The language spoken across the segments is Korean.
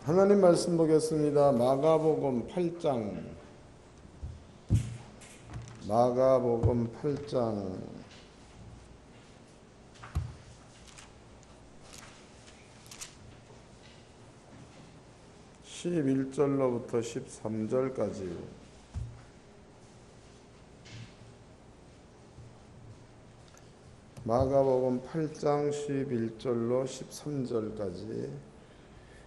하나님 말씀 보겠습니다. 마가복음 8장. 마가복음 8장 11절로부터 13절까지. 마가복음 8장 11절로 13절까지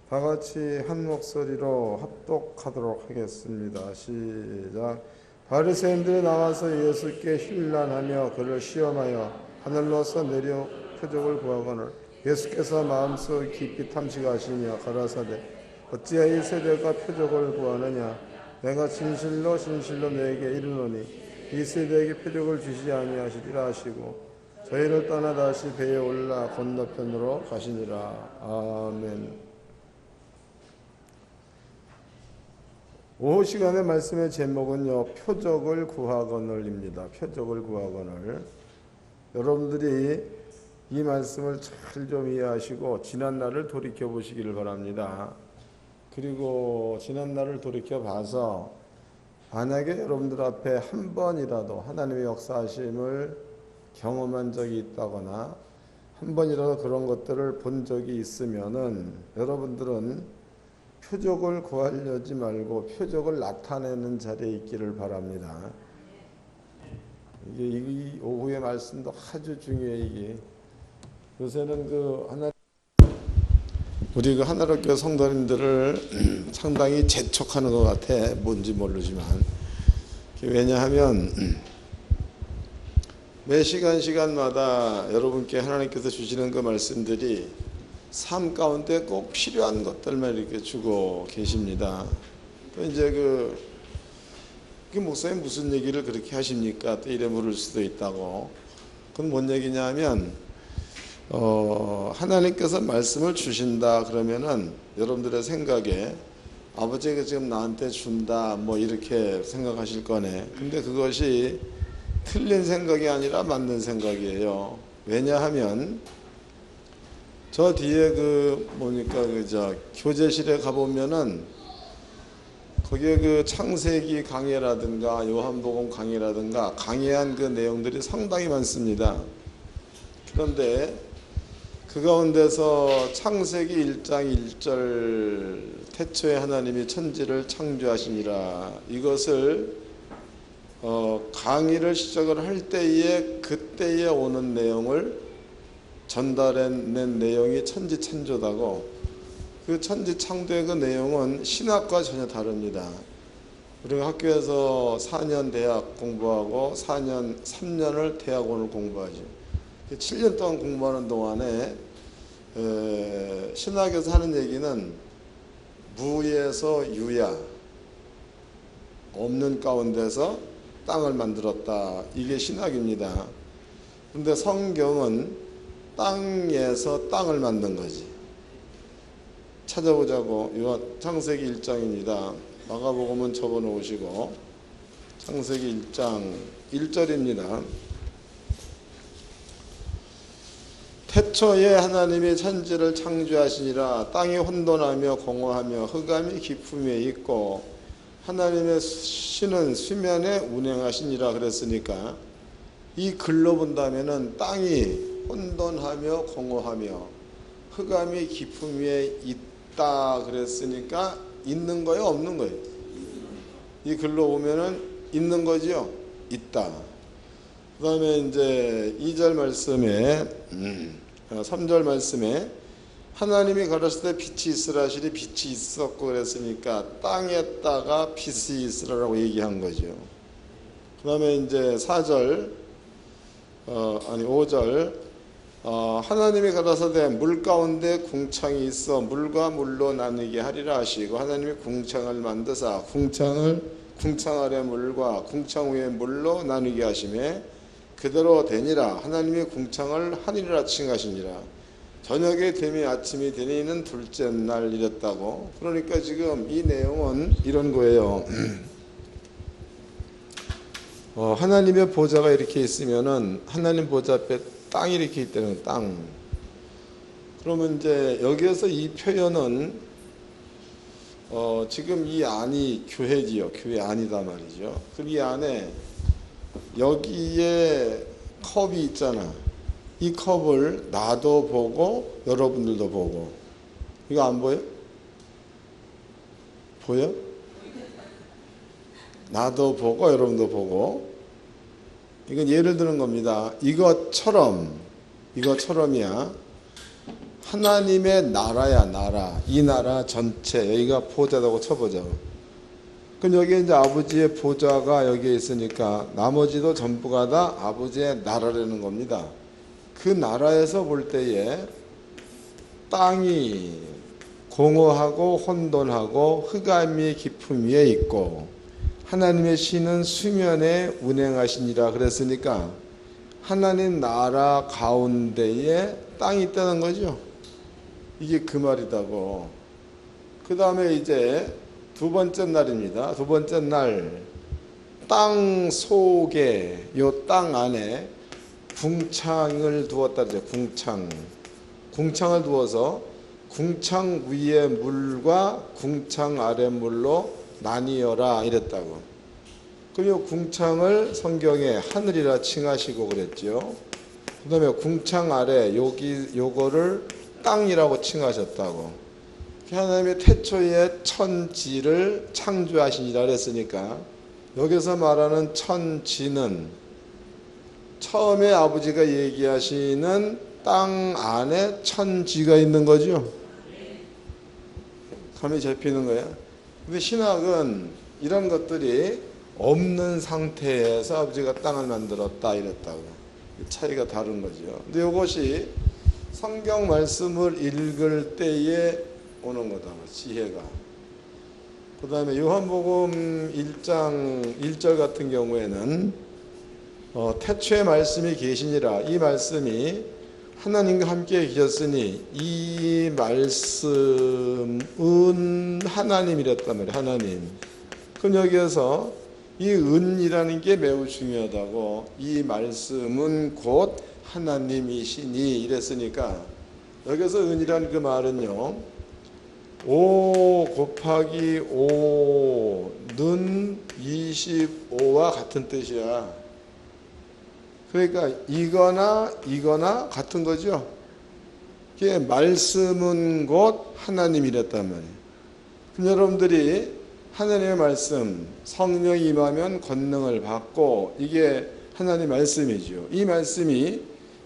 다 같이 한 목소리로 합독하도록 하겠습니다. 시작. 바리새인들이 나와서 예수께 힐난하며 그를 시험하여 하늘로서 내려 표적을 구하거늘 예수께서 마음속 깊이 탐식하시며 가라사대 어찌하여 이 세대가 표적을 구하느냐. 내가 진실로 진실로 너에게 이르노니 이 세대에게 표적을 주시지 아니하시리라 하시고 저희를 떠나 다시 배에 올라 건너편으로 가시니라. 아멘. 오후 시간의 말씀의 제목은요, 표적을 구하거늘입니다. 표적을 구하거늘. 여러분들이 이 말씀을 잘 좀 이해하시고 지난 날을 돌이켜 보시기를 바랍니다. 그리고 지난 날을 돌이켜 봐서 만약에 여러분들 앞에 한 번이라도 하나님의 역사하심을 경험한 적이 있다거나 한 번이라도 그런 것들을 본 적이 있으면은 여러분들은 표적을 구하려지 말고 표적을 나타내는 자리에 있기를 바랍니다. 이게 이 오후의 말씀도 아주 중요해. 이게 요새는 우리 하나로교회 성도님들을 상당히 재촉하는 것 같아. 뭔지 모르지만. 왜냐하면 매 시간마다 여러분께 하나님께서 주시는 그 말씀들이 삶 가운데 꼭 필요한 것들만 이렇게 주고 계십니다. 또 이제 그 목사님 무슨 얘기를 그렇게 하십니까? 또 이래 물을 수도 있다고. 그건 뭔 얘기냐면 하나님께서 말씀을 주신다 그러면은 여러분들의 생각에 아버지가 지금 나한테 준다 뭐 이렇게 생각하실 거네. 근데 그것이 틀린 생각이 아니라 맞는 생각이에요. 왜냐하면 저 뒤에 교제실에 가보면은 거기에 창세기 강해라든가 요한복음 강해라든가 강해한 그 내용들이 상당히 많습니다. 그런데 그 가운데서 창세기 1장 1절 태초에 하나님이 천지를 창조하시니라 이것을 강의를 시작을 할 때에 그때에 오는 내용을 전달해낸 내용이 천지창조다고. 그 천지창조의 그 내용은 신학과 전혀 다릅니다. 우리가 학교에서 4년 대학 공부하고 3년을 대학원을 공부하죠. 7년 동안 공부하는 동안에 신학에서 하는 얘기는 무에서 유야, 없는 가운데서 땅을 만들었다. 이게 신학입니다. 그런데 성경은 땅에서 땅을 만든 거지. 찾아보자고. 창세기 1장입니다. 마가복음은 접어놓으시고 창세기 1장 1절입니다. 태초에 하나님이 천지를 창조하시니라. 땅이 혼돈하며 공허하며 흑암이 깊음에 있고 하나님의 신은 수면에 운행하시니라 그랬으니까 이 글로 본다면은 땅이 혼돈하며 공허하며 흑암이 깊음 위에 있다 그랬으니까 있는 거예요, 없는 거예요? 이 글로 보면은 있는 거지요, 있다. 그 다음에 이제 2절 말씀에 3절 말씀에 하나님이 가르칠 때 빛이 있으라 하시니 빛이 있었고 그랬으니까 땅에다가 빛이 있으라고 얘기한 거죠. 그 다음에 이제 5절 하나님이 가라사대 물 가운데 궁창이 있어 물과 물로 나누게 하리라 하시고 하나님이 궁창을 만드사 궁창 아래 물과 궁창 위에 물로 나누게 하시매 그대로 되니라. 하나님이 궁창을 하늘이라 칭하시니라. 저녁에 되며 아침이 되니는 둘째 날 이랬다고. 그러니까 지금 이 내용은 이런 거예요. 하나님의 보좌가 이렇게 있으면은 하나님 보좌 앞에 땅이 이렇게 있다는 땅. 그러면 이제 여기에서 이 표현은 지금 이 안이 교회지요. 교회 안이다 말이죠. 그럼 이 안에 여기에 컵이 있잖아. 이 컵을 나도 보고 여러분들도 보고. 이거 안 보여? 보여? 나도 보고 여러분도 보고. 이건 예를 드는 겁니다. 이것처럼이야. 하나님의 나라야, 나라. 이 나라 전체. 여기가 보좌라고 쳐보자. 그럼 여기 이제 아버지의 보좌가 여기에 있으니까 나머지도 전부가 다 아버지의 나라라는 겁니다. 그 나라에서 볼 때에 땅이 공허하고 혼돈하고 흑암이 깊음 위에 있고 하나님의 신은 수면에 운행하시니라 그랬으니까 하나님 나라 가운데에 땅이 있다는 거죠. 이게 그 말이다고. 그 다음에 이제 두 번째 날입니다. 두 번째 날, 땅 속에, 요 땅 안에 궁창을 두었다 그래요. 궁창을 두어서 궁창 위의 물과 궁창 아래 물로 나뉘어라 이랬다고. 그럼 요 궁창을 성경에 하늘이라 칭하시고 그랬죠. 그 다음에 궁창 아래 요거를 땅이라고 칭하셨다고. 하나님의 태초에 천지를 창조하시니라 그랬으니까 여기서 말하는 천지는 처음에 아버지가 얘기하시는 땅 안에 천지가 있는 거죠. 감이 잡히는 거야. 근데 신학은 이런 것들이 없는 상태에서 아버지가 땅을 만들었다 이랬다고. 차이가 다른 거죠. 근데 이것이 성경 말씀을 읽을 때에 오는 거다. 지혜가. 그 다음에 요한복음 1장 1절 같은 경우에는 태초에 말씀이 계시니라. 이 말씀이 하나님과 함께 계셨으니 이 말씀은 하나님이랬단 말이에요. 하나님. 그럼 여기에서 이 은이라는 게 매우 중요하다고. 이 말씀은 곧 하나님이시니 이랬으니까 여기서 은이라는 그 말은요 5 곱하기 5는 25와 같은 뜻이야. 그러니까 이거나 같은 거죠. 이게 말씀은 곧 하나님이랬단 말이에요. 그럼 여러분들이 하나님의 말씀, 성령이 임하면 권능을 받고 이게 하나님의 말씀이죠. 이 말씀이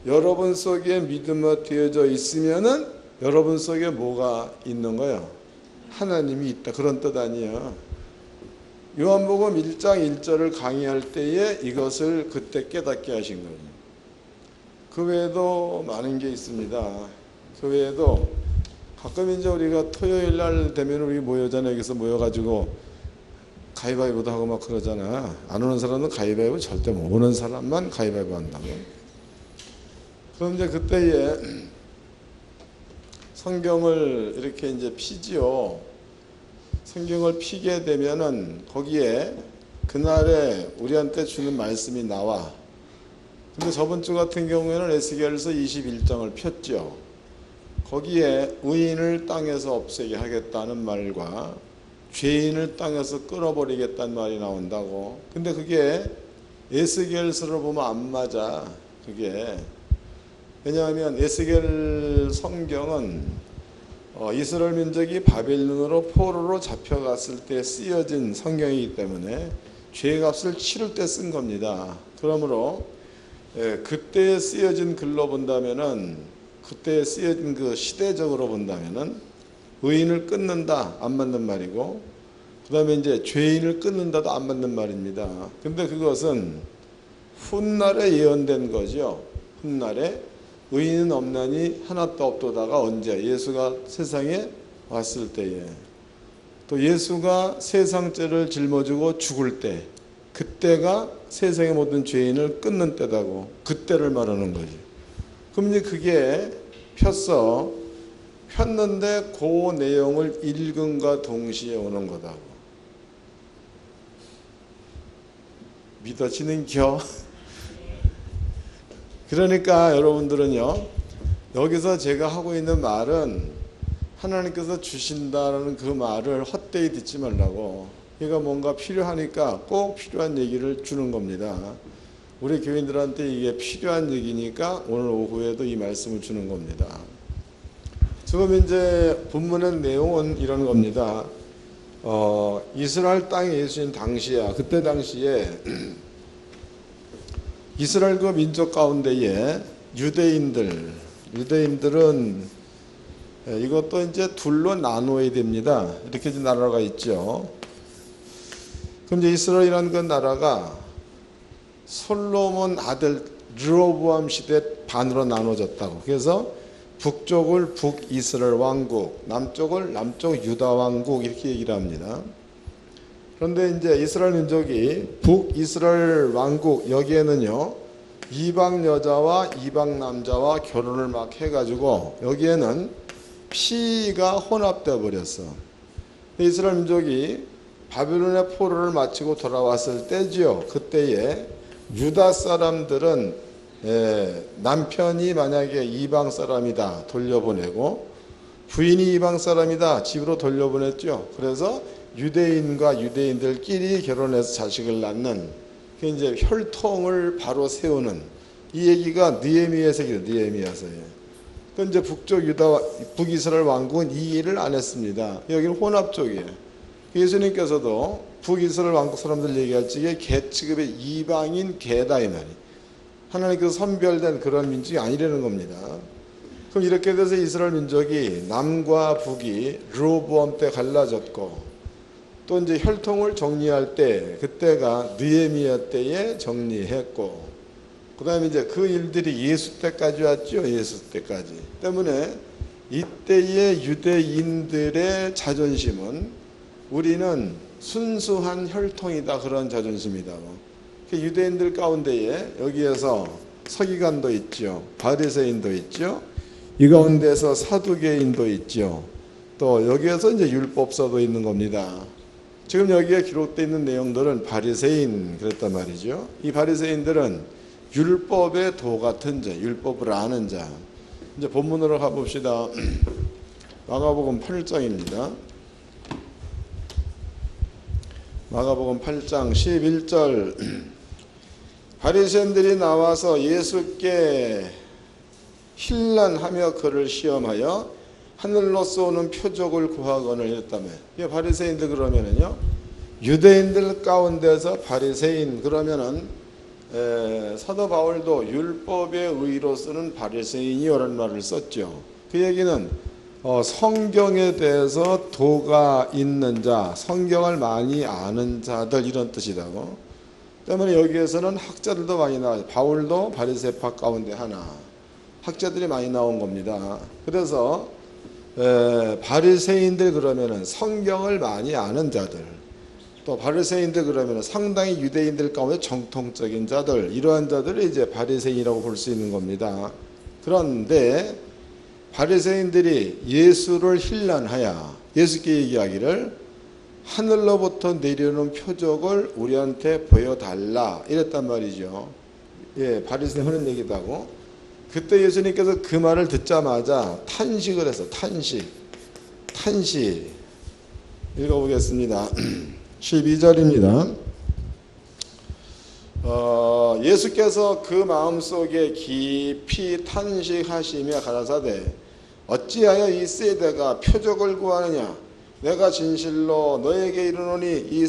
여러분 속에 믿음으로 되어져 있으면은 여러분 속에 뭐가 있는 거예요? 하나님이 있다. 그런 뜻 아니에요. 요한복음 1장 1절을 강의할 때에 이것을 그때 깨닫게 하신 거예요. 그 외에도 많은 게 있습니다. 그 외에도 가끔 이제 우리가 토요일 날 되면 우리 모여잖아요. 여기서 모여가지고 가위바위보도 하고 막 그러잖아. 안 오는 사람은 가위바위보 절대 못 오는 사람만 가위바위보 한다고. 그럼 이제 그때에 성경을 이렇게 이제 피지요. 성경을 피게 되면은 거기에 그날에 우리한테 주는 말씀이 나와. 근데 저번 주 같은 경우에는 에스겔서 21장을 폈죠. 거기에 의인을 땅에서 없애게 하겠다는 말과 죄인을 땅에서 끌어버리겠다는 말이 나온다고. 근데 그게 에스겔서를 보면 안 맞아. 그게. 왜냐하면 에스겔 성경은 이스라엘 민족이 바벨론으로 포로로 잡혀갔을 때 쓰여진 성경이기 때문에 죄값을 치를 때 쓴 겁니다. 그러므로 그때 쓰여진 글로 본다면은 그때 쓰여진 그 시대적으로 본다면은 의인을 끊는다 안 맞는 말이고 그 다음에 이제 죄인을 끊는다도 안 맞는 말입니다. 근데 그것은 훗날에 예언된 거죠. 훗날에 의인은 없나니 하나도 없도다가 언제? 예수가 세상에 왔을 때에. 또 예수가 세상 죄를 짊어지고 죽을 때 그때가 세상의 모든 죄인을 끊는 때다고. 그때를 말하는 거지. 그럼 이제 그게 폈는데 그 내용을 읽음과 동시에 오는 거다고. 믿어지는겨? 그러니까 여러분들은요, 여기서 제가 하고 있는 말은 하나님께서 주신다는 그 말을 헛되이 듣지 말라고. 그러니까 뭔가 필요하니까 꼭 필요한 얘기를 주는 겁니다. 우리 교인들한테 이게 필요한 얘기니까 오늘 오후에도 이 말씀을 주는 겁니다. 지금 이제 본문의 내용은 이런 겁니다. 이스라엘 땅에 예수님 당시야. 그때 당시에 이스라엘 그 민족 가운데에 유대인들은 이것도 이제 둘로 나누어야 됩니다. 이렇게 이제 나라가 있죠. 그럼 이제 이스라엘이라는 그 나라가 솔로몬 아들 르호보암 시대 반으로 나눠졌다고. 그래서 북쪽을 북이스라엘 왕국, 남쪽을 남쪽 유다 왕국 이렇게 얘기를 합니다. 그런데 이제 이스라엘 민족이 북이스라엘 왕국 여기에는요 이방 여자와 이방 남자와 결혼을 막 해가지고 여기에는 피가 혼합되어 버렸어. 이스라엘 민족이 바벨론의 포로를 마치고 돌아왔을 때지요. 그때에 유다 사람들은 남편이 만약에 이방 사람이다 돌려보내고 부인이 이방 사람이다 집으로 돌려보냈죠. 그래서 유대인과 유대인들끼리 결혼해서 자식을 낳는 그 이제 혈통을 바로 세우는 이 얘기가 느헤미야서 그 이제 북쪽 유다 북이스라엘 왕국은 이 일을 안 했습니다. 여기는 혼합족이에요. 예수님께서도 북이스라엘 왕국 사람들 얘기할 적에 개 취급의 이방인 개다 이 말이. 하나님께서 선별된 그런 민족이 아니라는 겁니다. 그럼 이렇게 돼서 이스라엘 민족이 남과 북이 르호보암 때 갈라졌고 또 이제 혈통을 정리할 때 그때가 느헤미야 때에 정리했고 그다음에 이제 그 일들이 예수 때까지 왔죠. 예수 때까지. 때문에 이때의 유대인들의 자존심은 우리는 순수한 혈통이다 그런 자존심이다. 유대인들 가운데에 여기에서 서기관도 있죠. 바리새인도 있죠. 이 가운데서 사두개인도 있죠. 또 여기에서 이제 율법서도 있는 겁니다. 지금 여기에 기록되어 있는 내용들은 바리새인 그랬단 말이죠. 이 바리새인들은 율법의 도 같은 자, 율법을 아는 자. 이제 본문으로 가봅시다. 마가복음 8장입니다. 마가복음 8장 11절. 바리새인들이 나와서 예수께 힐난하며 그를 시험하여 하늘로서 오는 표적을 구하거늘 했다며. 이게 바리새인들 그러면은요. 유대인들 가운데서 바리새인 그러면은 사도 바울도 율법의 의로 쓰는 바리새인이라는 말을 썼죠. 그 얘기는 성경에 대해서 도가 있는 자, 성경을 많이 아는 자들 이런 뜻이라고. 때문에 여기에서는 학자들도 많이 나와요. 바울도 바리새파 가운데 하나. 학자들이 많이 나온 겁니다. 그래서 바리새인들 그러면은 성경을 많이 아는 자들. 또 바리새인들 그러면 상당히 유대인들 가운데 정통적인 자들 이러한 자들을 이제 바리새인이라고 볼 수 있는 겁니다. 그런데 바리새인들이 예수를 힐난하여 예수께 얘기하기를 하늘로부터 내려오는 표적을 우리한테 보여달라 이랬단 말이죠. 예, 바리새인 하는 얘기도 하고 그때 예수님께서 그 말을 듣자마자 탄식을 해서 탄식 읽어보겠습니다. 12절입니다. 예수께서 그 마음속에 깊이 탄식하시며 가라사대 어찌하여 이 세대가 표적을 구하느냐 내가 진실로 너에게 이르노니 이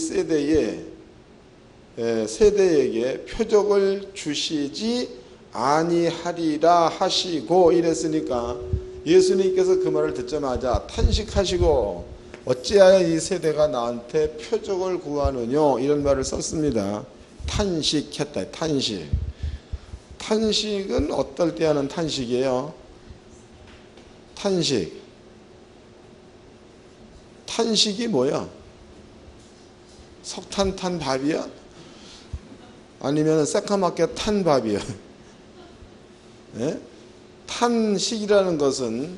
세대에게 표적을 주시지 아니하리라 하시고 이랬으니까 예수님께서 그 말을 듣자마자 탄식하시고 어찌하여 이 세대가 나한테 표적을 구하느냐 이런 말을 썼습니다. 탄식했다. 탄식은 어떨 때 하는 탄식이에요? 탄식이 뭐야? 석탄 탄 밥이야? 아니면 새까맣게 탄 밥이야? 네? 탄식이라는 것은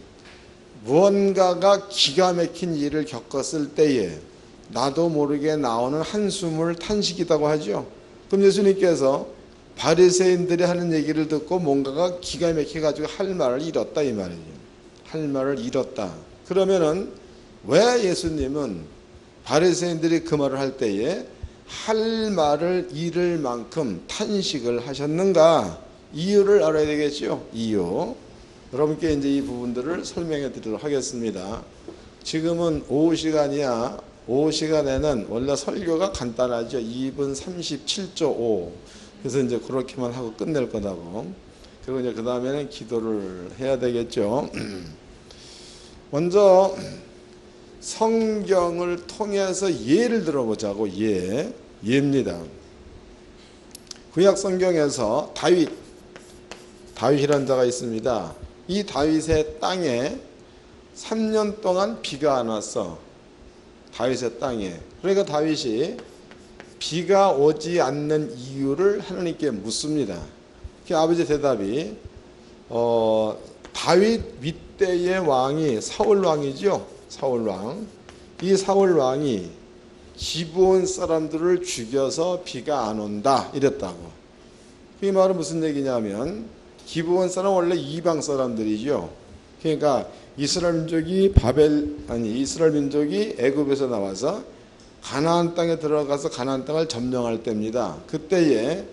무언가가 기가 막힌 일을 겪었을 때에 나도 모르게 나오는 한숨을 탄식이라고 하죠. 그럼 예수님께서 바리새인들이 하는 얘기를 듣고 뭔가가 기가 막혀가지고 할 말을 잃었다 이 말이죠. 할 말을 잃었다. 그러면은 왜 예수님은 바리새인들이 그 말을 할 때에 할 말을 잃을 만큼 탄식을 하셨는가? 이유를 알아야 되겠죠. 이유. 여러분께 이제 이 부분들을 설명해 드리도록 하겠습니다. 지금은 오후 시간이야. 오후 시간에는 원래 설교가 간단하죠. 2분 37조 5. 그래서 이제 그렇게만 하고 끝낼 거다고. 그리고 이제 그 다음에는 기도를 해야 되겠죠. 먼저 성경을 통해서 예를 들어보자고. 예입니다. 구약 성경에서 다윗이라는 자가 있습니다. 이 다윗의 땅에 3년 동안 비가 안 왔어. 다윗의 땅에. 그러니까 다윗이 비가 오지 않는 이유를 하나님께 묻습니다. 그 아버지 대답이 다윗 윗대의 왕이 사울 왕이죠. 사울 왕. 이 사울 왕이 기브온 사람들을 죽여서 비가 안 온다 이랬다고. 이 말은 무슨 얘기냐면 기브온 사람 원래 이방 사람들이죠. 그러니까 이스라엘 민족이 애굽에서 나와서 가나안 땅에 들어가서 가나안 땅을 점령할 때입니다. 그때에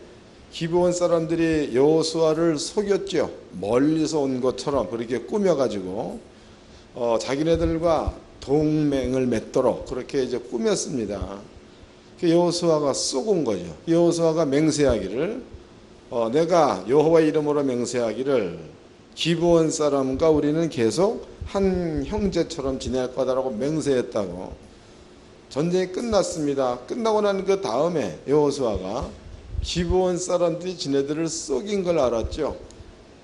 기브온 사람들이 여호수아를 속였죠. 멀리서 온 것처럼 그렇게 꾸며가지고 자기네들과 동맹을 맺도록 그렇게 이제 꾸몄습니다. 여호수아가 쏘은 거죠. 여호수아가 맹세하기를 내가 여호와의 이름으로 맹세하기를 기브온 사람과 우리는 계속 한 형제처럼 지낼 거다라고 맹세했다고. 전쟁이 끝났습니다. 끝나고 난 그 다음에 여호수아가 기브온 사람들이 지네들을 속인 걸 알았죠.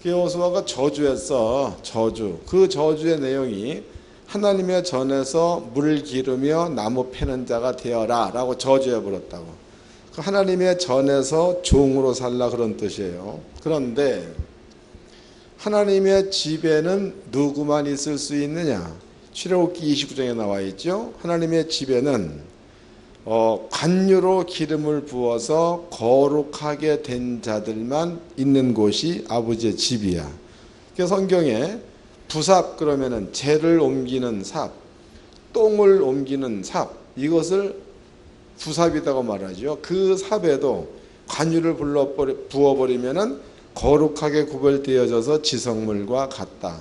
여호수아가 저주했어. 저주. 그 저주의 내용이 하나님의 전에서 물 기르며 나무 패는 자가 되어라 라고 저주해 버렸다고. 하나님의 전에서 종으로 살라 그런 뜻이에요. 그런데 하나님의 집에는 누구만 있을 수 있느냐? 출애굽기 29장에 나와 있죠. 하나님의 집에는 관유로 기름을 부어서 거룩하게 된 자들만 있는 곳이 아버지의 집이야. 그래서 성경에 부삽 그러면은 재를 옮기는 삽, 똥을 옮기는 삽, 이것을 부삽이라고 말하죠. 그 삽에도 관유를 부어버리면은 거룩하게 구별되어져서 지성물과 같다.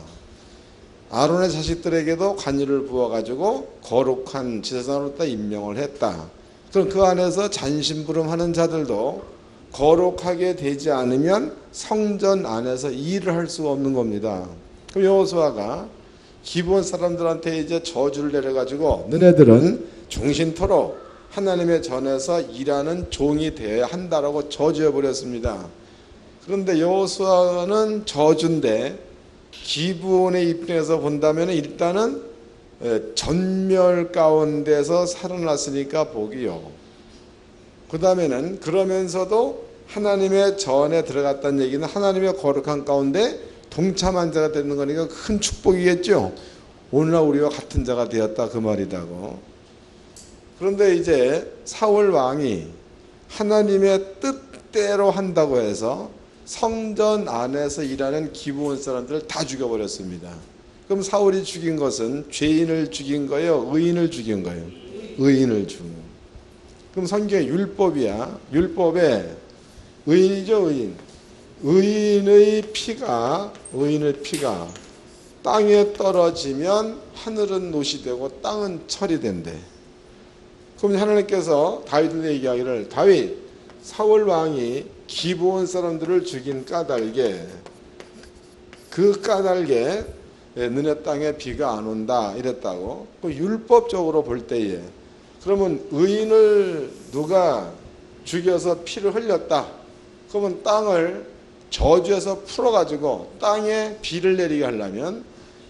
아론의 자식들에게도 관유를 부어가지고 거룩한 지사장으로 임명을 했다. 그럼 그 안에서 잔심부름하는 자들도 거룩하게 되지 않으면 성전 안에서 일을 할 수가 없는 겁니다. 그럼 여호수아가 기브온 사람들한테 이제 저주를 내려가지고 너네들은 종신토록 하나님의 전에서 일하는 종이 되어야 한다라고 저주해 버렸습니다. 그런데 여호수아는 저주인데 기브온의 입장에서 본다면 일단은 전멸 가운데서 살아났으니까 복이요. 그 다음에는 그러면서도 하나님의 전에 들어갔다는 얘기는 하나님의 거룩한 가운데 동참한 자가 되는 거니까 큰 축복이겠죠. 오늘날 우리와 같은 자가 되었다 그 말이다고. 그런데 이제 사울 왕이 하나님의 뜻대로 한다고 해서 성전 안에서 일하는 기브온 사람들을 다 죽여버렸습니다. 그럼 사울이 죽인 것은 죄인을 죽인 거예요? 의인을 죽인 거예요? 의인을 죽인 거예요. 그럼 성경에 율법이야. 율법에 의인이죠, 의인. 의인의 피가 땅에 떨어지면 하늘은 노시 되고 땅은 철이 된대. 그럼 하나님께서 다윗한테 얘기하기를 다윗, 사울 왕이 기브온 사람들을 죽인 까닭에 그 까닭에 너네 땅에 비가 안 온다 이랬다고. 율법적으로 볼 때에 그러면 의인을 누가 죽여서 피를 흘렸다. 그러면 땅을 저주해서 풀어가지고 땅에 비를 내리게 하려면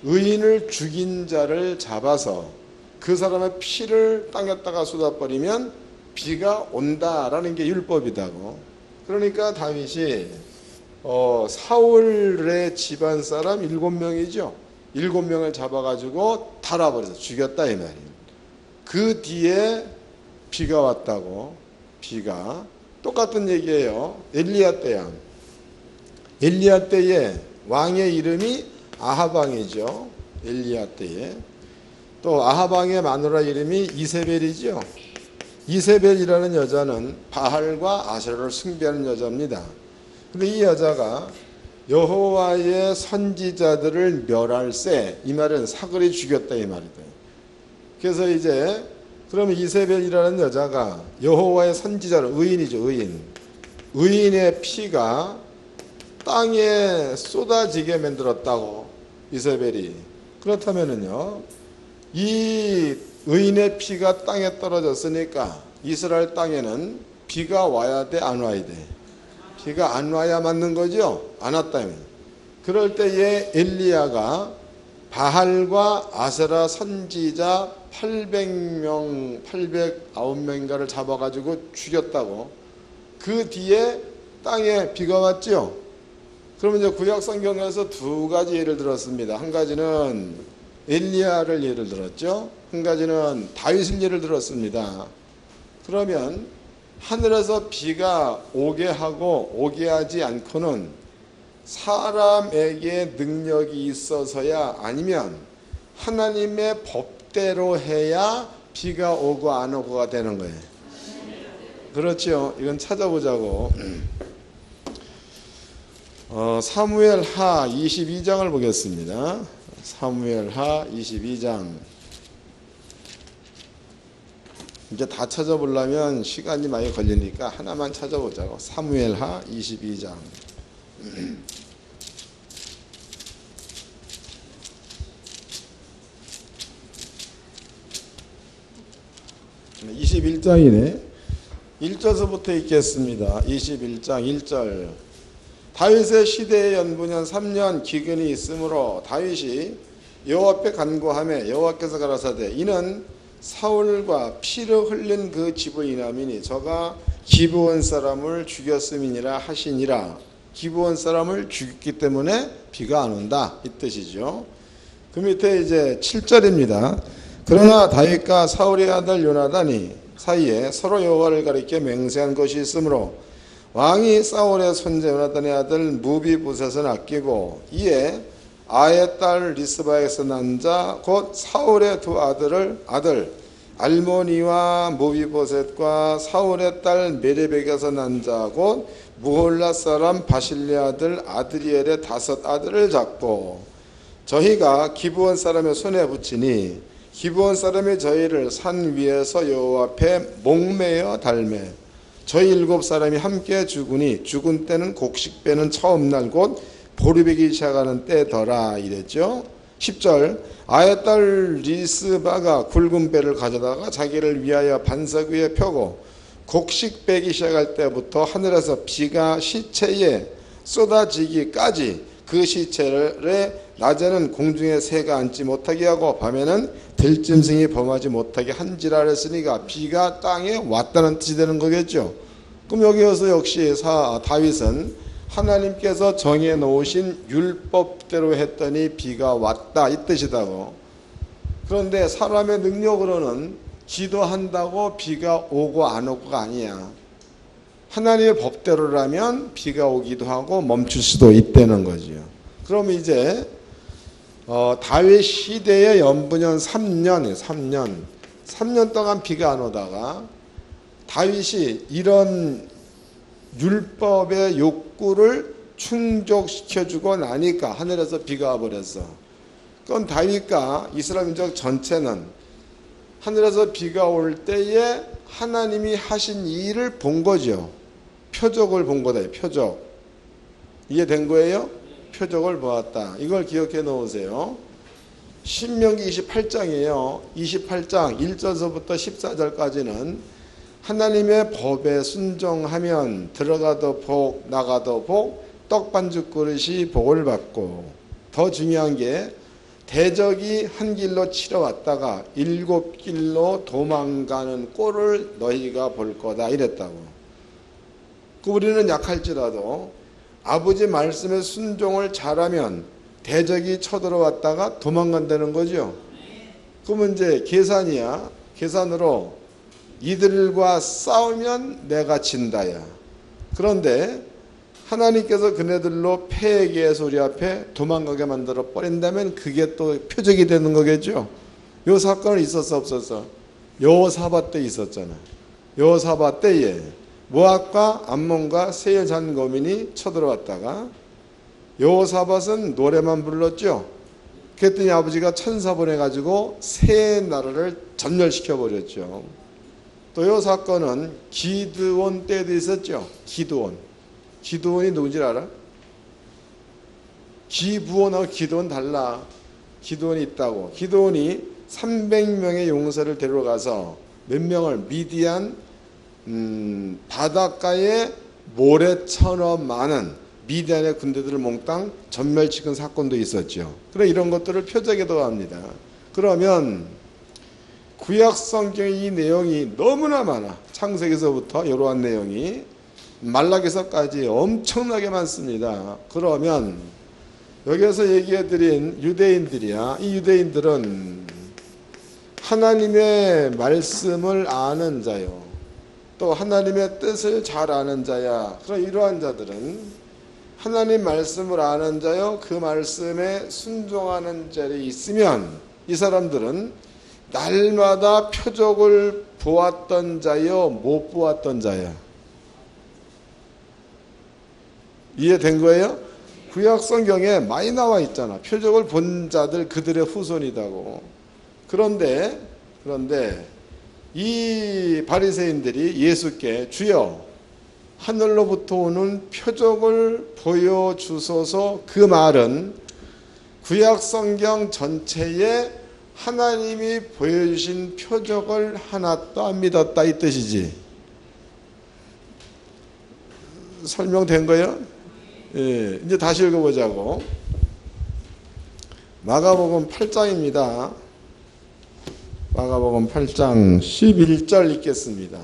의인을 죽인 자를 잡아서 그 사람의 피를 땅에다가 쏟아버리면 비가 온다라는 게 율법이다고. 그러니까 다윗이 사울의 집안 사람 7명이죠. 7명을 잡아가지고 달아버려서 죽였다 이 말이에요. 그 뒤에 비가 왔다고. 비가 똑같은 얘기예요. 엘리야 때야. 엘리야 때에 왕의 이름이 아합 왕이죠. 엘리야 때에. 또 아하방의 마누라 이름이 이세벨이죠. 이세벨이라는 여자는 바알과 아세라를 숭배하는 여자입니다. 근데 이 여자가 여호와의 선지자들을 멸할세, 이 말은 사거리 죽였다 이 말이다. 그래서 이제 그러면 이세벨이라는 여자가 여호와의 선지자를, 의인이죠, 의인의 피가 땅에 쏟아지게 만들었다고, 이세벨이. 그렇다면은요, 이 의인의 피가 땅에 떨어졌으니까 이스라엘 땅에는 비가 와야 돼, 안 와야 돼? 비가 안 와야 맞는 거죠? 안 왔다면. 그럴 때에 엘리야가 바알과 아세라 선지자 809명인가를 잡아가지고 죽였다고. 그 뒤에 땅에 비가 왔죠. 그러면 이제 구약 성경에서 두 가지 예를 들었습니다. 한 가지는 엘리야를 예를 들었죠. 한 가지는 다윗을 예를 들었습니다. 그러면 하늘에서 비가 오게 하고 오게 하지 않고는 사람에게 능력이 있어서야, 아니면 하나님의 법대로 해야 비가 오고 안 오고가 되는 거예요. 그렇죠. 이건 찾아보자고. 사무엘하 22장을 보겠습니다. 사무엘하 22장. 이제 다 찾아보려면 시간이 많이 걸리니까 하나만 찾아보자고. 사무엘하 22장. 21장이네. 1절서부터 읽겠습니다. 21장 1절. 다윗의 시대의 연분년 3년 기근이 있으므로 다윗이 여호와 앞에 간구하며 여호와께서 가라사대 이는 사울과 피를 흘린 그 집의 이남이니 저가 기브온 사람을 죽였음이니라 하시니라. 기브온 사람을 죽였기 때문에 비가 안 온다, 이 뜻이죠. 그 밑에 이제 7절입니다. 그러나 다윗과 사울의 아들 요나단이 사이에 서로 여호와를 가리켜 맹세한 것이 있으므로 왕이 사울의 손자 요나단의 아들 무비보셋을 아끼고 이에 아의 딸 리스바에서 난 자 곧 사울의 두 아들 알모니와 무비보셋과 사울의 딸 메레벡에서 난 자 곧 무홀라 사람 바실레 아들 아드리엘의 5 아들을 잡고 저희가 기브온 사람의 손에 붙이니 기브온 사람이 저희를 산 위에서 여호와 앞에 목매어 달매 저희 7 사람이 함께 죽으니 죽은 때는 곡식 빼는 처음 날 곧 보리배기 시작하는 때더라 이랬죠. 10절. 아의 딸 리스바가 굵은 배를 가져다가 자기를 위하여 반석 위에 펴고 곡식 빼기 시작할 때부터 하늘에서 비가 시체에 쏟아지기까지 그 시체를 낮에는 공중에 새가 앉지 못하게 하고 밤에는 들짐승이 범하지 못하게 한지라 했으니까 비가 땅에 왔다는 뜻이 되는 거겠죠. 그럼 여기에서 역시 다윗은 하나님께서 정해 놓으신 율법대로 했더니 비가 왔다, 이 뜻이다고. 그런데 사람의 능력으로는 기도한다고 비가 오고 안 오고가 아니야. 하나님의 법대로라면 비가 오기도 하고 멈출 수도 있다는 거죠. 그럼 이제 다윗 시대의 연분년 3년 동안 비가 안 오다가 다윗이 이런 율법의 욕구를 충족시켜주고 나니까 하늘에서 비가 와버렸어. 그건 다윗과 이스라엘 민족 전체는 하늘에서 비가 올 때에 하나님이 하신 일을 본 거죠. 표적을 본 거다. 표적. 이해된 거예요? 표적을 보았다. 이걸 기억해 놓으세요. 신명기 28장이에요. 28장 1절서부터 14절까지는 하나님의 법에 순종하면 들어가도 복, 나가도 복, 떡반죽 그릇이 복을 받고, 더 중요한 게 대적이 한 길로 치러왔다가 7 길로 도망가는 꼴을 너희가 볼 거다 이랬다고. 우리는 약할지라도 아버지 말씀에 순종을 잘하면 대적이 쳐들어왔다가 도망간다는 거죠. 그러면 이제 계산이야. 계산으로 이들과 싸우면 내가 진다야. 그런데 하나님께서 그네들로 패에게 소리 앞에 도망가게 만들어 버린다면 그게 또 표적이 되는 거겠죠. 요 사건은 있었어 없었어? 여호사밧 때 있었잖아. 여호사밧 때에 모압과 암몬과 세일 잔거민이 쳐들어왔다가 여호사밧은 노래만 불렀죠. 그랬더니 아버지가 천사 보내가지고 세 나라를 전멸시켜 버렸죠. 또 이 사건은 기드온 때도 있었죠. 기드온이 누군지 알아? 기브온하고 기드온 달라. 기드온이 있다고. 기드온이 300명의 용사를 데려가서 몇 명을 미디안 바닷가에 모래처럼 많은 미디안의 군대들을 몽땅 전멸시킨 사건도 있었죠. 그래 이런 것들을 표적에도 합니다. 그러면 구약 성경의 이 내용이 너무나 많아. 창세기서부터 이러한 내용이 말라기서까지 엄청나게 많습니다. 그러면 여기서 얘기해드린 유대인들이야. 이 유대인들은 하나님의 말씀을 아는 자요. 또 하나님의 뜻을 잘 아는 자야. 그럼 이러한 자들은 하나님 말씀을 아는 자요. 그 말씀에 순종하는 자리에 있으면 이 사람들은 날마다 표적을 보았던 자요. 못 보았던 자야. 이해된 거예요? 구약 성경에 많이 나와 있잖아. 표적을 본 자들 그들의 후손이다고. 그런데 이 바리새인들이 예수께 주여 하늘로부터 오는 표적을 보여주소서, 그 말은 구약 성경 전체에 하나님이 보여주신 표적을 하나도 안 믿었다 이 뜻이지. 설명된 거예요? 예, 이제 다시 읽어보자고. 마가복음 8장입니다. 마가복음 8장 11절 읽겠습니다.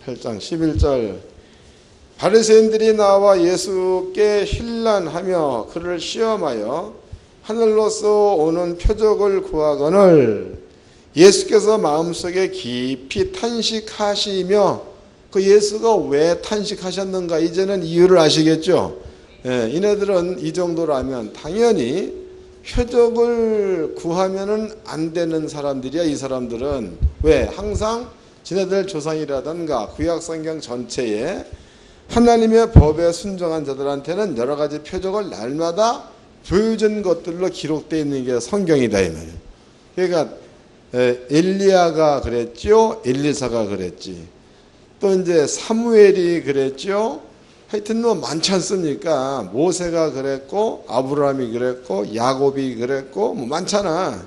8장 11절. 바리새인들이 나와 예수께 힐난하며 그를 시험하여 하늘로서 오는 표적을 구하거늘 예수께서 마음속에 깊이 탄식하시며, 그 예수가 왜 탄식하셨는가 이제는 이유를 아시겠죠? 예, 이네들은 이 정도라면 당연히 표적을 구하면은 안 되는 사람들이야. 이 사람들은 왜? 항상 지네들 조상이라든가 구약성경 전체에 하나님의 법에 순종한 자들한테는 여러 가지 표적을 날마다 보여준 것들로 기록되어 있는 게 성경이다 이 말이에요. 그러니까 엘리야가 그랬죠. 엘리사가 그랬지. 또 이제 사무엘이 그랬죠. 하여튼 뭐 많지 않습니까? 모세가 그랬고 아브라함이 그랬고 야곱이 그랬고 뭐 많잖아.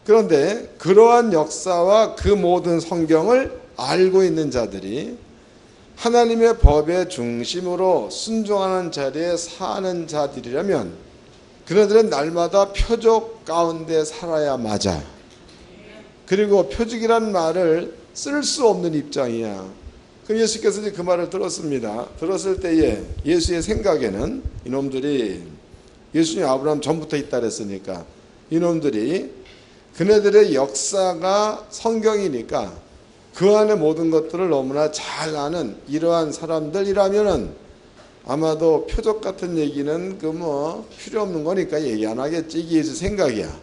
그런데 그러한 역사와 그 모든 성경을 알고 있는 자들이 하나님의 법의 중심으로 순종하는 자리에 사는 자들이라면 그네들은 날마다 표적 가운데 살아야 맞아. 그리고 표적이란 말을 쓸 수 없는 입장이야. 그럼 예수께서 그 말을 들었습니다. 들었을 때에 예수의 생각에는 이놈들이 예수님 아브라함 전부터 있다 그랬으니까 이놈들이 그네들의 역사가 성경이니까 그 안에 모든 것들을 너무나 잘 아는 이러한 사람들이라면은 아마도 표적 같은 얘기는 그 뭐 필요 없는 거니까 얘기 안 하겠지. 이게 예수 생각이야.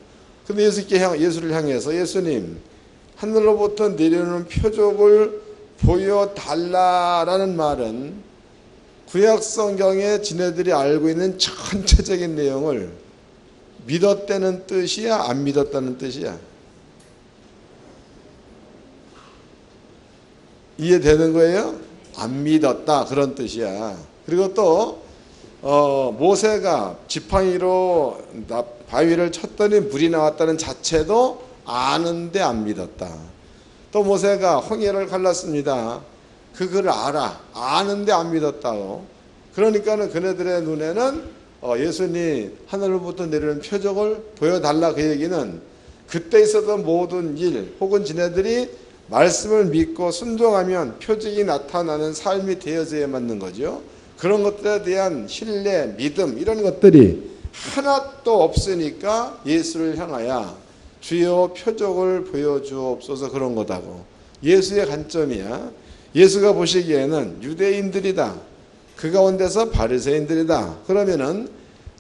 근데 예수를 향해서 예수님 하늘로부터 내려오는 표적을 보여달라라는 말은 구약 성경에 지네들이 알고 있는 전체적인 내용을 믿었다는 뜻이야, 안 믿었다는 뜻이야? 이해되는 거예요? 안 믿었다 그런 뜻이야. 그리고 또 모세가 지팡이로 바위를 쳤더니 물이 나왔다는 자체도 아는데 안 믿었다. 또 모세가 홍해를 갈랐습니다. 그걸 아는데 안 믿었다고. 그러니까는 그네들의 눈에는 예수님 하늘로부터 내리는 표적을 보여달라 그 얘기는 그때 있었던 모든 일 혹은 지네들이 말씀을 믿고 순종하면 표적이 나타나는 삶이 되어져야 맞는 거죠. 그런 것들에 대한 신뢰, 믿음 이런 것들이 하나도 없으니까 예수를 향하여 주여 표적을 보여주옵소서 그런 거다고. 예수의 관점이야. 예수가 보시기에는 유대인들이다. 그 가운데서 바리새인들이다. 그러면은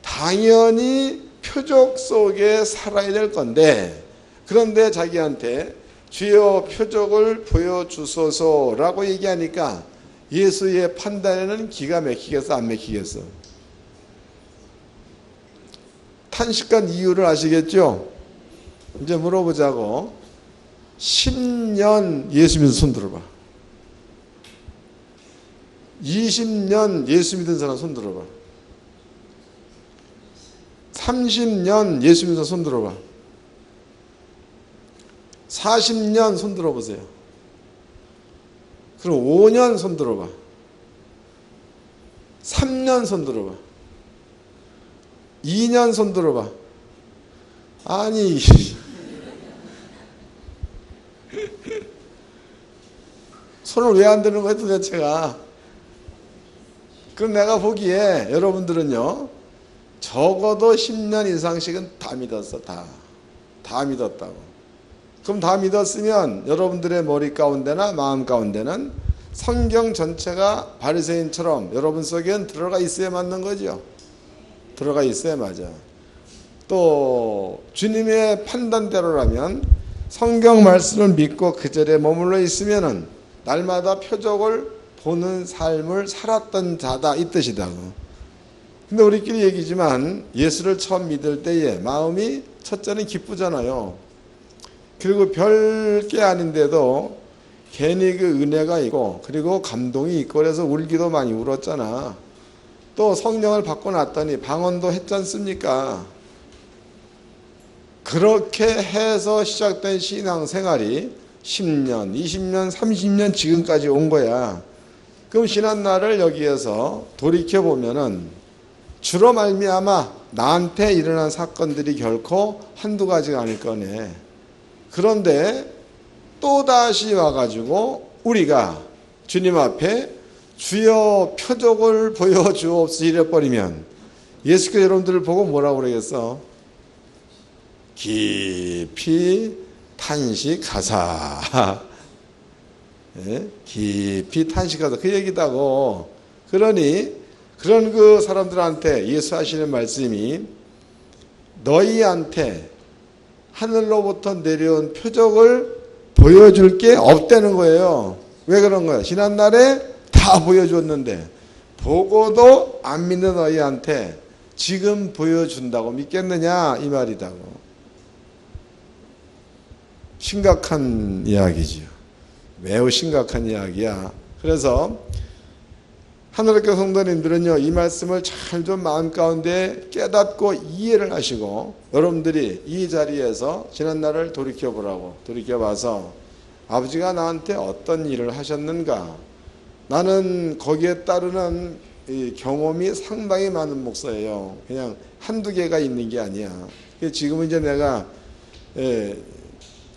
당연히 표적 속에 살아야 될 건데 그런데 자기한테 주여 표적을 보여주소서라고 얘기하니까 예수의 판단에는 기가 막히겠어, 안 막히겠어? 탄식한 이유를 아시겠죠? 이제 물어보자고. 10년 예수 믿은 손 들어봐. 20년 예수 믿은 사람 손 들어봐. 30년 예수 믿은 손 들어봐. 40년 손 들어보세요. 그럼 5년 손 들어봐. 3년 손 들어봐. 2년 손 들어봐. 아니 손을 왜 안 드는 거야 도대체가? 그럼 내가 보기에 여러분들은요 적어도 10년 이상씩은 다 믿었어. 다 믿었다고. 그럼 다 믿었으면 여러분들의 머리 가운데나 마음 가운데는 성경 전체가 바리새인처럼 여러분 속에는 들어가 있어야 맞는 거죠. 들어가 있어야 맞아. 또 주님의 판단대로라면 성경 말씀을 믿고 그 자리에 머물러 있으면은 날마다 표적을 보는 삶을 살았던 자다 이 뜻이다고. 근데 우리끼리 얘기지만 예수를 처음 믿을 때에 마음이 첫째는 기쁘잖아요. 그리고 별게 아닌데도 괜히 그 은혜가 있고 그리고 감동이 있고 그래서 울기도 많이 울었잖아. 또 성령을 받고 났더니 방언도 했지 않습니까? 그렇게 해서 시작된 신앙생활이 10년, 20년, 30년 지금까지 온 거야. 그럼 지난날을 여기에서 돌이켜보면은 주로 말미암아 나한테 일어난 사건들이 결코 한두 가지가 아닐 거네. 그런데 또다시 와가지고 우리가 주님 앞에 주여 표적을 보여주옵소서 이래버리면 예수께서 여러분들을 보고 뭐라고 그러겠어? 깊이 탄식하사. 예? 깊이 탄식하사. 그 얘기다고. 그러니 그런 그 사람들한테 예수 하시는 말씀이 너희한테 하늘로부터 내려온 표적을 보여줄 게 없다는 거예요. 왜 그런 거예요? 지난날에 다 보여줬는데 보고도 안 믿는 너희한테 지금 보여준다고 믿겠느냐 이 말이다고. 심각한 이야기지요. 매우 심각한 이야기야. 그래서 하늘학교 성도님들은요 이 말씀을 잘 좀 마음 가운데 깨닫고 이해를 하시고 여러분들이 이 자리에서 지난날을 돌이켜보라고. 돌이켜봐서 아버지가 나한테 어떤 일을 하셨는가. 나는 거기에 따르는 이 경험이 상당히 많은 목사예요. 그냥 한두 개가 있는 게 아니야. 지금은 이제 내가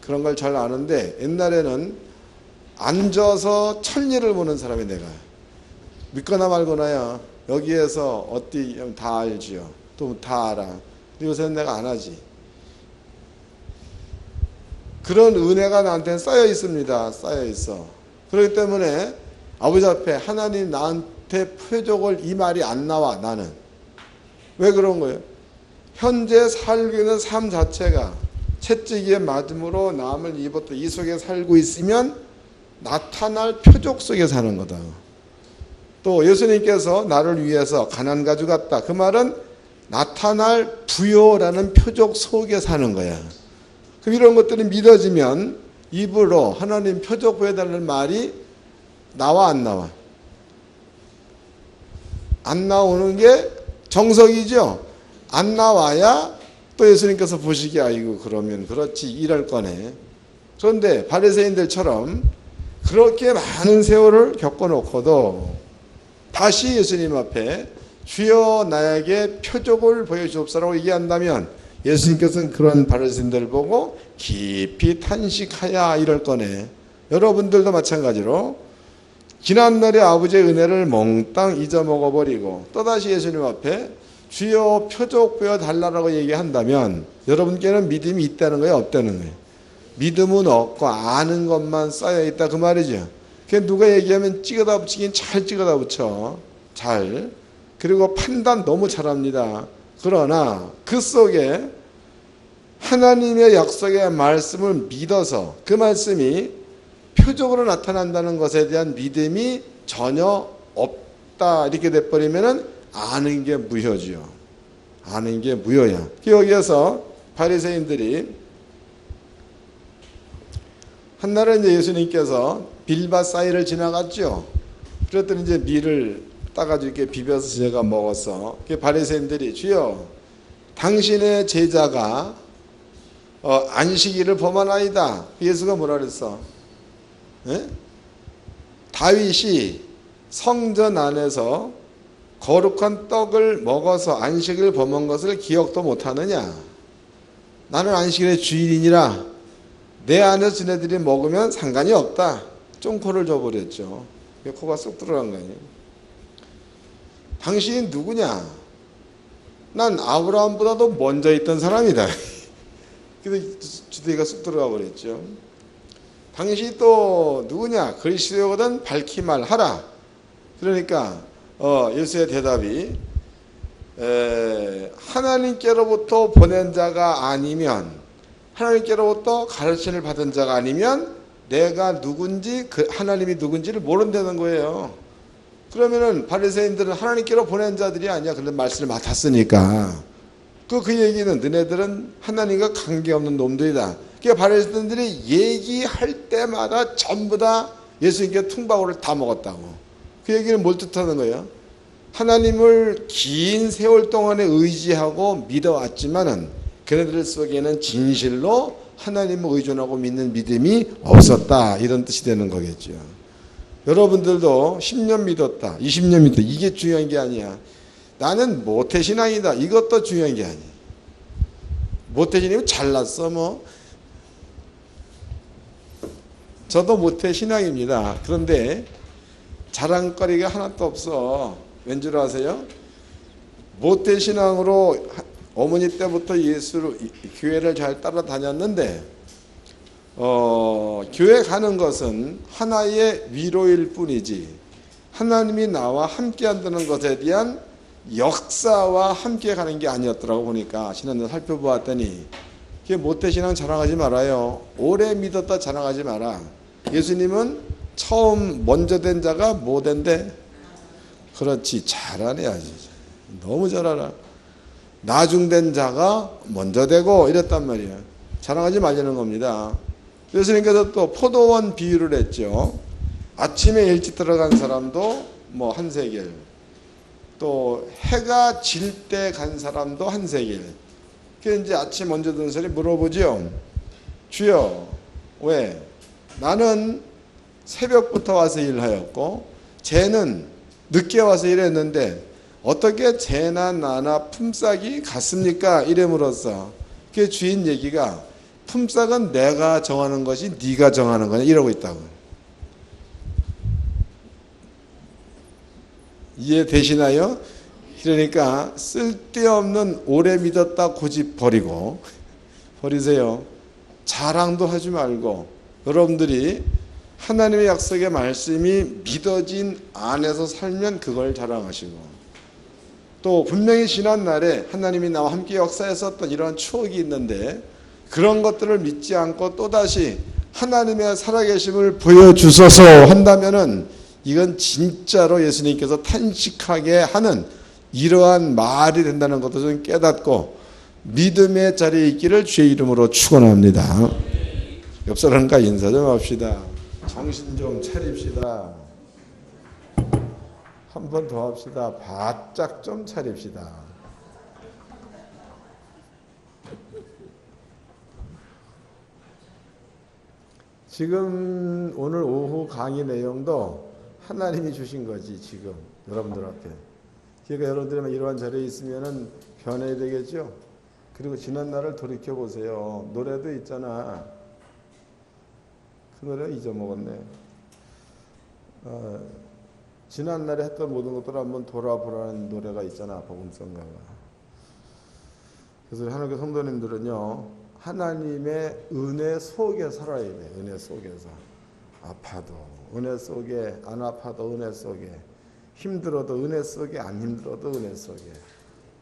그런 걸 잘 아는데 옛날에는 앉아서 천리를 보는 사람이 내가. 믿거나 말거나야 여기에서 어디 다 알지요. 또 다 알아. 요새는 내가 안 하지. 그런 은혜가 나한테는 쌓여 있습니다. 쌓여 있어. 그렇기 때문에 아버지 앞에 하나님 나한테 표적을 이 말이 안 나와 나는. 왜 그런 거예요? 현재 살고 있는 삶 자체가 채찍에 맞음으로 남을 입었다 이 속에 살고 있으면 나타날 표적 속에 사는 거다. 또 예수님께서 나를 위해서 가난 가져갔다. 그 말은 나타날 부요라는 표적 속에 사는 거야. 그럼 이런 것들이 믿어지면 입으로 하나님 표적 보여달라는 말이 나와 안 나와? 안 나오는 게 정석이죠. 안 나와야 또 예수님께서 보시기에 아이고 그러면 그렇지 이럴 거네. 그런데 바리새인들처럼 그렇게 많은 세월을 겪어놓고도 다시 예수님 앞에 주여 나에게 표적을 보여주옵소서라고 얘기한다면 예수님께서는 그런 바리새인들을 보고 깊이 탄식하야 이럴 거네. 여러분들도 마찬가지로 지난날의 아버지의 은혜를 몽땅 잊어먹어버리고 또다시 예수님 앞에 주여 표적 보여달라고 얘기한다면 여러분께는 믿음이 있다는 거예요? 없다는 거예요? 믿음은 없고 아는 것만 쌓여있다 그 말이죠. 그게 누가 얘기하면 찍어다 붙이긴 잘 찍어다 붙여. 잘. 그리고 판단 너무 잘합니다. 그러나 그 속에 하나님의 약속의 말씀을 믿어서 그 말씀이 표적으로 나타난다는 것에 대한 믿음이 전혀 없다 이렇게 돼버리면 아는 게 무효죠. 아는 게 무효야. 여기에서 바리새인들이 한날은 이제 예수님께서 빌바사이를 지나갔죠. 그랬더니 이제 밀을 따가지고 이렇게 비벼서 제가 먹었어. 바리새인들이 주여 당신의 제자가 안식일을 범하나이다. 예수가 뭐라 그랬어? 예? 다윗이 성전 안에서 거룩한 떡을 먹어서 안식을 범한 것을 기억도 못하느냐? 나는 안식일의 주일이니라 내 안에서 지네들이 먹으면 상관이 없다. 쫑코를 줘버렸죠. 코가 쏙 들어간 거 아니에요. 당신이 누구냐? 난 아브라함보다도 먼저 있던 사람이다. 그래서 주대가 쑥 들어가 버렸죠. 당신이 또 누구냐? 그리스도거든 밝히 말하라. 그러니까 예수의 대답이 하나님께로부터 보낸 자가 아니면, 하나님께로부터 가르침을 받은 자가 아니면 내가 누군지, 하나님이 누군지를 모른다는 거예요. 그러면은 바리새인들은 하나님께로 보낸 자들이 아니야. 그런데 말씀을 맡았으니까. 그 얘기는 너네들은 하나님과 관계없는 놈들이다. 그러니까 바리새인들이 얘기할 때마다 전부 다 예수님께 퉁바구를 다 먹었다고. 그 얘기는 뭘 뜻하는 거예요? 하나님을 긴 세월 동안에 의지하고 믿어왔지만은 그네들 속에는 진실로 하나님을 의존하고 믿는 믿음이 없었다. 이런 뜻이 되는 거겠죠. 여러분들도 10년 믿었다, 20년 믿었다. 이게 중요한 게 아니야. 나는 모태신앙이다. 이것도 중요한 게 아니야. 모태신앙이면 잘났어 뭐. 저도 모태신앙입니다. 그런데 자랑거리가 하나도 없어. 왠 줄 아세요? 모태신앙으로 어머니 때부터 교회를 잘 따라다녔는데 교회 가는 것은 하나의 위로일 뿐이지 하나님이 나와 함께 한다는 것에 대한 역사와 함께 가는 게 아니었더라고. 보니까 신앙을 살펴보았더니 그게 모태신앙 자랑하지 말아요. 오래 믿었다 자랑하지 마라. 예수님은 처음 먼저 된 자가 뭐 된대? 그렇지, 잘하네. 아주 너무 잘 알아. 나중된 자가 먼저 되고 이랬단 말이야. 자랑하지 말자는 겁니다. 예수님께서 또 포도원 비유를 했죠. 아침에 일찍 들어간 사람도 뭐 한 세겔, 또 해가 질 때 간 사람도 한 세겔. 그래서 이제 아침 먼저 든 사람이 물어보죠. 주여, 왜? 나는 새벽부터 와서 일하였고 쟤는 늦게 와서 일했는데 어떻게 쟤나 나나 품삯이 같습니까? 이름으로써 그 주인 얘기가 품삯은 내가 정하는 것이 네가 정하는 거냐 이러고 있다고. 이해되시나요? 그러니까 쓸데없는 오래 믿었다 고집 버리세요. 자랑도 하지 말고 여러분들이 하나님의 약속의 말씀이 믿어진 안에서 살면 그걸 자랑하시고, 또 분명히 지난 날에 하나님이 나와 함께 역사했었던 이런 추억이 있는데 그런 것들을 믿지 않고 또다시 하나님의 살아계심을 보여주소서 한다면은 이건 진짜로 예수님께서 탄식하게 하는 이러한 말이 된다는 것도 좀 깨닫고 믿음의 자리에 있기를 주의 이름으로 축원합니다. 옆 사람과 인사 좀 합시다. 정신 좀 차립시다. 한 번 더 합시다. 바짝 좀 차립시다. 지금 오늘 오후 강의 내용도 하나님이 주신 거지. 지금 여러분들 앞에. 그러니까 여러분들이 이러한 자리에 있으면은 변해야 되겠죠. 그리고 지난 날을 돌이켜 보세요. 노래도 있잖아. 그 노래 잊어먹었네. 지난 날에 했던 모든 것들을 한번 돌아보라는 노래가 있잖아. 복음성가가. 그래서 하나님의 성도님들은요, 하나님의 은혜 속에 살아야 돼. 은혜 속에서. 아파도 은혜 속에, 안 아파도 은혜 속에, 힘들어도 은혜 속에, 안 힘들어도 은혜 속에.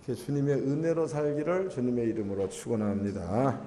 이렇게 주님의 은혜로 살기를 주님의 이름으로 축원합니다.